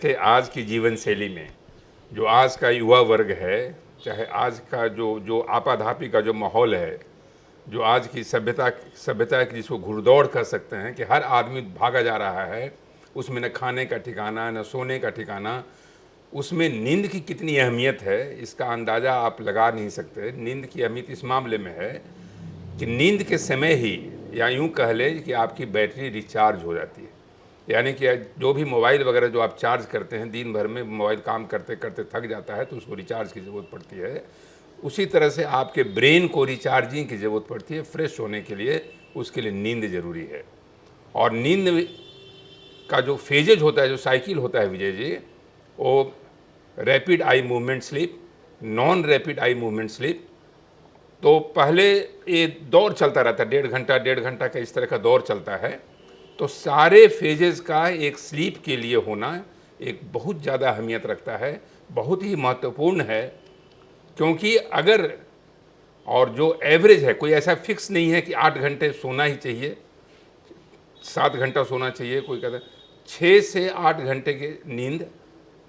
कि आज की जीवन शैली में जो आज का युवा वर्ग है, चाहे आज का जो जो आपाधापी का जो माहौल है, जो आज की सभ्यता की जिसको घुड़दौड़ कर सकते हैं कि हर आदमी भागा जा रहा है, उसमें न खाने का ठिकाना न सोने का ठिकाना, उसमें नींद की कितनी अहमियत है इसका अंदाज़ा आप लगा नहीं सकते। नींद की अहमियत इस मामले में है कि नींद के समय ही, या यूँ कह लें कि आपकी बैटरी रिचार्ज हो जाती है। यानी कि जो भी मोबाइल वगैरह जो आप चार्ज करते हैं, दिन भर में मोबाइल काम करते करते थक जाता है तो उसको रिचार्ज की ज़रूरत पड़ती है। उसी तरह से आपके ब्रेन को रिचार्जिंग की ज़रूरत पड़ती है, फ्रेश होने के लिए उसके लिए नींद ज़रूरी है। और नींद का जो फेजेज होता है, जो साइकिल होता है विजय जी, वो rapid eye movement sleep, non rapid eye movement sleep. तो पहले ये दौर चलता रहता है, डेढ़ घंटा का इस तरह का दौर चलता है। तो सारे फेजेस का एक स्लीप के लिए होना एक बहुत ज़्यादा अहमियत रखता है, बहुत ही महत्वपूर्ण है। क्योंकि अगर, और जो एवरेज है, कोई ऐसा फिक्स नहीं है कि 8 घंटे सोना ही चाहिए, 7 घंटा सोना चाहिए, कोई कहता है 6 से 8 घंटे की नींद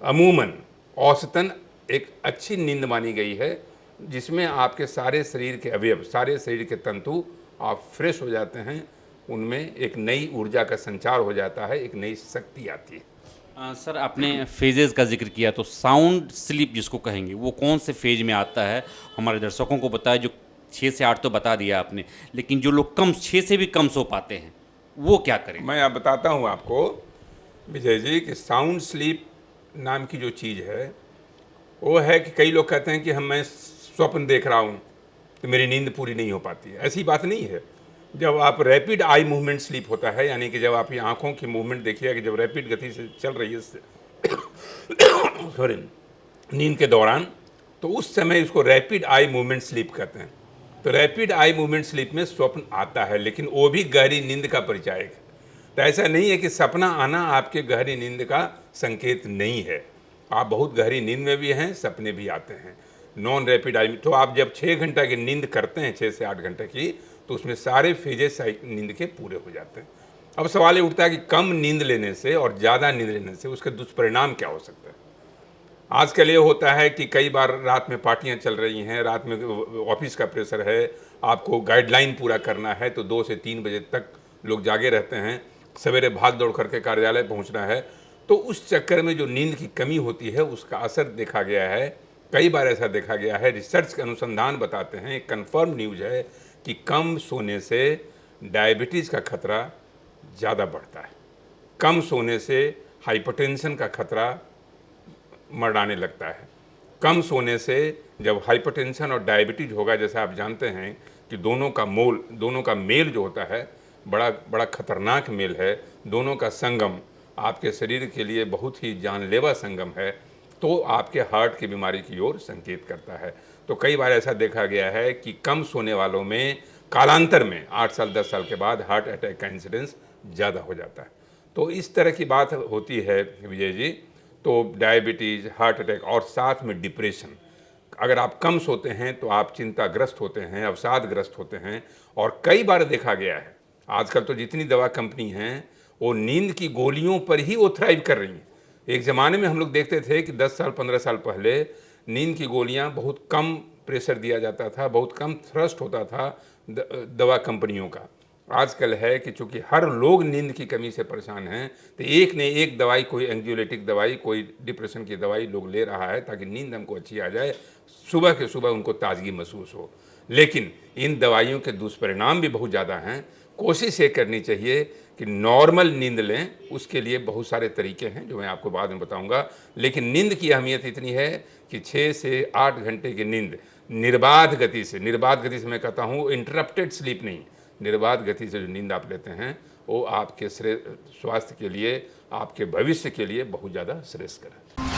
अमूमन औसतन एक अच्छी नींद मानी गई है, जिसमें आपके सारे शरीर के अवयव, सारे शरीर के तंतु आप फ्रेश हो जाते हैं, उनमें एक नई ऊर्जा का संचार हो जाता है, एक नई शक्ति आती है। सर, आपने फेजेज़ का ज़िक्र किया, तो साउंड स्लीप जिसको कहेंगे वो कौन से फेज में आता है? हमारे दर्शकों को बताया। जो 6 से 8 तो बता दिया आपने, लेकिन जो लोग 6 से भी कम सो पाते हैं वो क्या करें? मैं अब बताता हूँ आपको विजय जी कि साउंड स्लीप नाम की जो चीज़ है वो है कि कई लोग कहते हैं कि मैं स्वप्न देख रहा हूँ तो मेरी नींद पूरी नहीं हो पाती है। ऐसी बात नहीं है। जब आप रैपिड आई मूवमेंट स्लीप होता है, यानी कि जब आपकी आंखों की मूवमेंट देखिएगा कि जब रैपिड गति से चल रही है सॉरी, नींद के दौरान, तो उस समय इसको रैपिड आई मूवमेंट स्लीप कहते हैं। तो रैपिड आई मूवमेंट स्लीप में स्वप्न आता है, लेकिन वो भी गहरी नींद का परिचायक है। तो ऐसा नहीं है कि सपना आना आपके गहरी नींद का संकेत नहीं है। आप बहुत गहरी नींद में भी हैं, सपने भी आते हैं। नॉन रैपिड आई, तो आप जब 6 घंटा की नींद करते हैं, 6 से 8 घंटे की, तो उसमें सारे फेजेस नींद के पूरे हो जाते हैं। अब सवाल ये उठता है कि कम नींद लेने से और ज़्यादा नींद लेने से उसके दुष्परिणाम क्या हो सकते हैं। आजकल ये होता है कि कई बार रात में पार्टियां चल रही हैं, रात में ऑफिस का प्रेशर है, आपको गाइडलाइन पूरा करना है, तो 2 से 3 बजे तक लोग जागे रहते हैं, सवेरे भाग दौड़ करके कार्यालय पहुंचना है। तो उस चक्कर में जो नींद की कमी होती है उसका असर देखा गया है, कई बार ऐसा देखा गया है। रिसर्च के अनुसंधान बताते हैं, एक कन्फर्म न्यूज़ है कि कम सोने से डायबिटीज़ का खतरा ज़्यादा बढ़ता है, कम सोने से हाइपरटेंशन का खतरा मरने लगता है। कम सोने से जब हाइपरटेंशन और डायबिटीज़ होगा, जैसे आप जानते हैं कि दोनों का मेल जो होता है बड़ा बड़ा खतरनाक मेल है, दोनों का संगम आपके शरीर के लिए बहुत ही जानलेवा संगम है, तो आपके हार्ट की बीमारी की ओर संकेत करता है। तो कई बार ऐसा देखा गया है कि कम सोने वालों में कालांतर में 8 साल 10 साल के बाद हार्ट अटैक का इंसिडेंस ज़्यादा हो जाता है। तो इस तरह की बात होती है विजय जी। तो डायबिटीज़, हार्ट अटैक और साथ में डिप्रेशन, अगर आप कम सोते हैं तो आप चिंताग्रस्त होते हैं, अवसादग्रस्त होते हैं। और कई बार देखा गया है, आजकल तो जितनी दवा कंपनी हैं वो नींद की गोलियों पर ही वो थ्राइव कर रही हैं। एक ज़माने में हम लोग देखते थे कि 10 साल 15 साल पहले नींद की गोलियां बहुत कम प्रेशर दिया जाता था, बहुत कम थ्रस्ट होता था दवा कंपनियों का। आजकल है कि चूंकि हर लोग नींद की कमी से परेशान हैं, तो एक ने एक दवाई, कोई एंग्जियोलिटिक दवाई, कोई डिप्रेशन की दवाई लोग ले रहा है ताकि नींद हमको अच्छी आ जाए, सुबह के सुबह उनको ताजगी महसूस हो। लेकिन इन दवाइयों के दुष्परिणाम भी बहुत ज़्यादा हैं। कोशिश ये करनी चाहिए कि नॉर्मल नींद लें, उसके लिए बहुत सारे तरीके हैं जो मैं आपको बाद में बताऊंगा। लेकिन नींद की अहमियत इतनी है कि 6 से 8 घंटे की नींद निर्बाध गति से मैं कहता हूँ इंटरप्टेड स्लीप नहीं, निर्बाध गति से जो नींद आप लेते हैं वो आपके स्वास्थ्य के लिए, आपके भविष्य के लिए बहुत ज़्यादा श्रेयस्कर है।